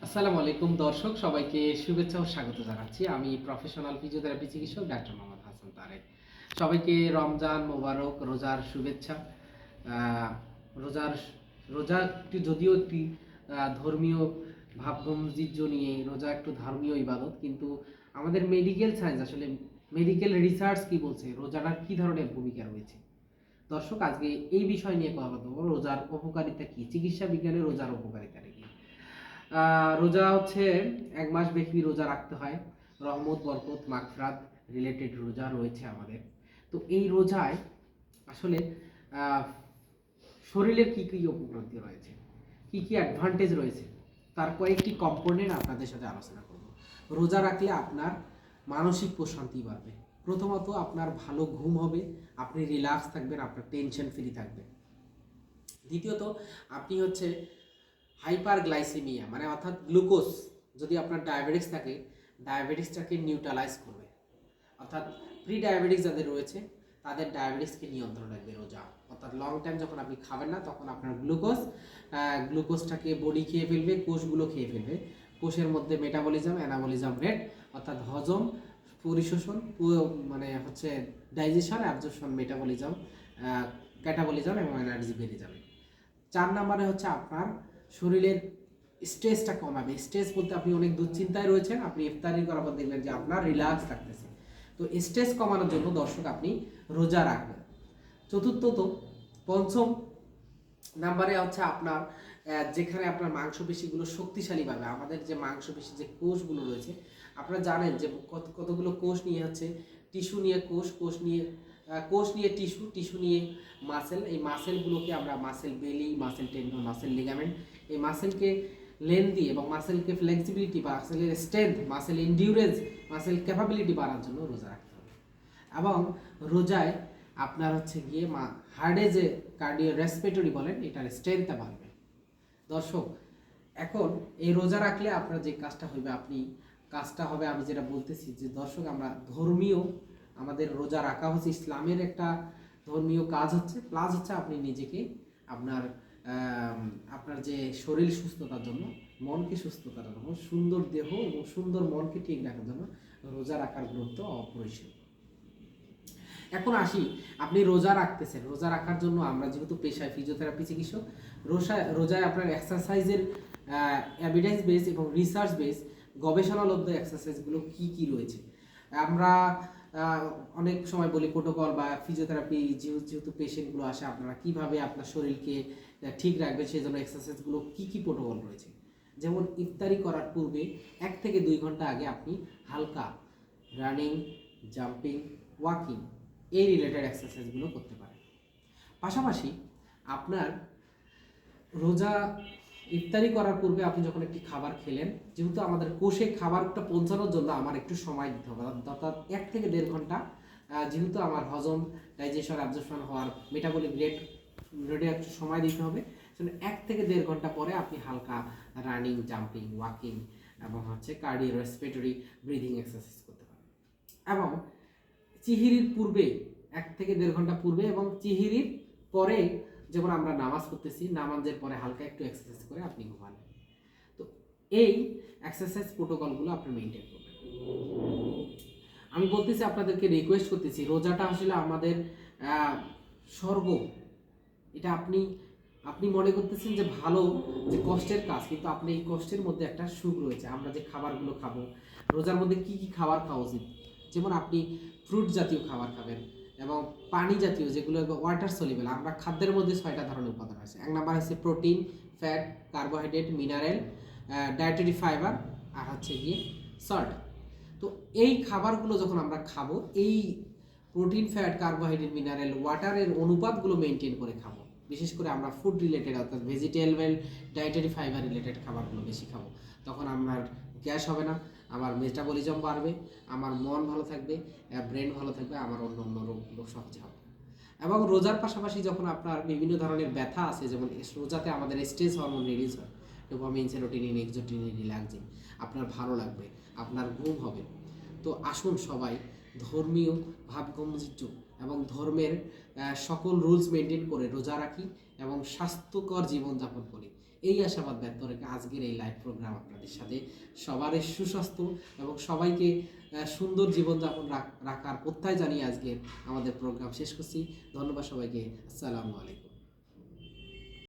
আসসালামু আলাইকুম দর্শক, সবাইকে শুভেচ্ছা ও স্বাগত জানাচ্ছি। আমি প্রফেশনাল ফিজিওথেরাপি চিকিৎসক ডাক্তার মোহাম্মদ হাসান তারেক। সবাইকে রমজান মোবারক, রোজার শুভেচ্ছা। আহ, রোজার রোজাটি যদিও একটি ধর্মীয় ভাবগম্ভীর্য নিয়ে, রোজা একটু ধর্মীয় ইবাদত, কিন্তু আমাদের মেডিকেল সায়েন্স, আসলে মেডিকেল রিসার্চ কি বলছে, রোজাটার কি ধরনের ভূমিকা রয়েছে। দর্শক, আজকে এই বিষয় নিয়ে কথা বলবো, রোজার উপকারিতা কি, চিকিৎসা বিজ্ঞানে রোজার উপকারিতা কি। রোজা হচ্ছে 1 মাস ব্যাপী রোজা রাখতে হয়। রহমত, বরকত, মাগফিরাত রিলেটেড রোজা রয়েছে আমাদের। তো এই রোজায় আসলে আহ, শরীরের কি কি উপকারিতা রয়েছে, কি কি অ্যাডভান্টেজ রয়েছে, তার কয়েকটি কম্পোনেন্ট আপনাদের সাথে আলোচনা করব। রোজা রাখলে আপনার মানসিক প্রশান্তি বাড়বে। প্রথমত, আপনার ভালো ঘুম হবে, আপনি রিল্যাক্স থাকবেন, আপনার টেনশন ফ্রি থাকবেন। দ্বিতীয়ত, আপনি হচ্ছে হাইপার গ্লাইসেমিয়া, মানে অর্থাৎ গ্লুকোজ, যদি আপনার ডায়াবেটিস থাকে, ডায়াবেটিসটাকে নিউট্রালাইজ করবে। অর্থাৎ প্রি ডায়াবেটিস যাদের রয়েছে তাদের ডায়াবেটিসকে নিয়ন্ত্রণ রাখবে রোজা। অর্থাৎ লং টাইম যখন আপনি খাবেন না, তখন আপনার গ্লুকোজটাকে বডি খেয়ে ফেলবে, কোষগুলো খেয়ে ফেলবে। কোষের মধ্যে মেটাবলিজম, অ্যানাবলিজম রেট, অর্থাৎ হজম, পরিশোষণ, মানে হচ্ছে ডাইজেশন, অ্যাবজর্পশন, মেটাবলিজম, ক্যাটাবলিজম এবং এনার্জি বেড়ে যাবে। 4 নম্বরে হচ্ছে আপনার শরীরের স্ট্রেসটা কমাবে। স্ট্রেস বলতে আপনি অনেক দুশ্চিন্তায় রয়েছেন, আপনি ইফতারি করার পর দেখবেন যে আপনার রিল্যাক্স থাকতেছে। তো স্ট্রেস কমানোর জন্য দর্শক আপনি রোজা রাখবেন। চতুর্থত, পঞ্চম নাম্বারে হচ্ছে আপনার যেখানে আপনার মাংসপেশিগুলো শক্তিশালী পাবে। আমাদের যে মাংসপেশি, যে কোষগুলো রয়েছে, আপনারা জানেন যে কতগুলো কোষ নিয়ে হচ্ছে, টিস্যু নিয়ে কোষ নিয়ে টিস্যু, টিস্যু নিয়ে মাসেল। এই মাসেলগুলোকে আমরা মাসেল বেলি, মাসেল টেন্ডন, মাসেল লিগামেন্ট, এই মাসেলকে লেন্থি এবং মাসেলকে ফ্লেক্সিবিলিটি বা মাসেলের strength, muscle endurance, muscle capability বাড়ার জন্য রোজা রাখতে হবে। এবং রোজায় আপনার হচ্ছে গিয়ে হার্টে যে কার্ডিও রেসপিরেটরি বলেন, এটার স্ট্রেংথটা বাড়বে। দর্শক, এখন এই রোজা রাখলে আপনার যে কাজটা হবে, আমি যেটা বলতেছি যে দর্শক, আমরা ধর্মীয়, আমাদের রোজা রাখা হচ্ছে ইসলামের একটা ধর্মীয় কাজ হচ্ছে, প্লাস হচ্ছে আপনি নিজেকে আপনার আপনার যে শরীর সুস্থতার জন্য, মনকে সুস্থতার জন্য, সুন্দর দেহ এবং সুন্দর মনকে ঠিক রাখার জন্য রোজা রাখার গুরুত্ব অপরিসীম। এখন আসি, আপনি রোজা রাখতেছেন, রোজা রাখার জন্য আমরা যেহেতু পেশায় ফিজিওথেরাপি চিকিৎসক, রোজায় আপনার এক্সারসাইজের এভিডেন্স বেস এবং রিসার্চ বেস, গবেষণালব্ধ এক্সারসাইজগুলো কি কি রয়েছে। আমরা অনেক সময় বলি প্রোটোকল বা ফিজিওথেরাপি, যেহেতু পেশেন্টগুলো আসে, আপনারা কিভাবে আপনার শরীরকে ঠিক রাখবেন সেই জন্য এক্সারসাইজগুলো কি কি প্রোটোকল রয়েছে। যেমন ইফতারি করার পূর্বে 1 থেকে 2 ঘন্টা আগে আপনি হালকা রানিং, জাম্পিং, ওয়াকিং, এই রিলেটেড এক্সারসাইজগুলো করতে পারেন। পাশাপাশি আপনার রোজা ইফতারি করার পূর্বে আপনি যখন একটি খাবার খেলেন, যেহেতু আমাদের কোষে খাবারটা পৌঁছানোর জন্য আমার একটু সময় দিতে হবে, অর্থাৎ 1 থেকে 1.5 ঘন্টা, যেহেতু আমার হজম, ডাইজেশন, অ্যাবজর্পশন হওয়ার, মেটাবলিক রেটে একটু সময় দিতে হবে। 1 থেকে 1.5 ঘন্টা পরে আপনি হালকা রানিং, জাম্পিং, ওয়াকিং এবং হচ্ছে কার্ডিও রেসপিরেটরি ব্রিদিং এক্সারসাইজ করতে পারেন। এবং চিহিরির পূর্বে, 1 থেকে 1.5 ঘন্টা পূর্বে এবং চিহিরির পরে, যেমন আমরা নামাজ পড়তেছি, নামাজের পরে হালকা একটু এক্সারসাইজ করে আপনি ঘুমান। তো এই এক্সারসাইজ প্রোটোকলগুলো আপনি মেনটেন করবেন। আমি বলতেছি, আপনাদেরকে রিকোয়েস্ট করতেছি, রোজাটা আসলে আমাদের স্বর্গ। এটা আপনি মনে করতেছেন যে ভালো, যে কষ্টের কাজ, কিন্তু আপনি এই কষ্টের মধ্যে একটা সুখ রয়েছে। আমরা যে খাবারগুলো খাবো, রোজার মধ্যে কি কি খাবার খাওয়া উচিত, যেমন আপনি ফ্রুট জাতীয় খাবার খাবেন এবং পানি জাতীয়, যেগুলো ওয়াটার সলিউবল। আমরা খাদ্যের মধ্যে 6টা ধরনের উপাদান আছে। 1 নাম্বার হচ্ছে protein, fat, carbohydrate, mineral, dietary fibre, আর হচ্ছে গিয়ে সল্ট। তো এই খাবারগুলো যখন আমরা খাবো, এই প্রোটিন, ফ্যাট, কার্বোহাইড্রেট, মিনারেল, ওয়াটারের অনুপাতগুলো মেনটেন করে খাবো। বিশেষ করে আমরা ফুড রিলেটেড, অর্থাৎ ভেজিটেবল, ডায়েটারি ফাইবার রিলেটেড খাবারগুলো বেশি খাবো। তখন আমার গ্যাস হবে না, আমার মেটাবলিজম বাড়বে, আমার মন ভালো থাকবে, ব্রেন ভালো থাকবে, আমার অন্য অন্য রোগগুলো সহজে হবে। এবং রোজার পাশাপাশি যখন আপনার বিভিন্ন ধরনের ব্যথা আছে, যেমন রোজাতে আমাদের স্ট্রেস হরমোন রিলিজ হয়, ডোপামিন, সেরোটোনিন, এক্সোটোনিন, রিল্যাক্সিন, আপনার ভালো লাগবে, আপনার ঘুম হবে। তো আসুন সবাই ধর্মীয় ভাবগম্ভীর্য এবং ধর্মের সকল রুলস মেনটেন করে রোজা রাখি এবং স্বাস্থ্যকর জীবনযাপন করি। এই আশাবাদ ব্যক্ত রেখে আজকের এই লাইভ প্রোগ্রাম আপনাদের সাথে সবারই সুস্বাস্থ্য এবং সবাইকে সুন্দর জীবনযাপন রাখার প্রত্যয় জানিয়ে আজকের আমাদের প্রোগ্রাম শেষ করছি। ধন্যবাদ সবাইকে। আসসালামু আলাইকুম।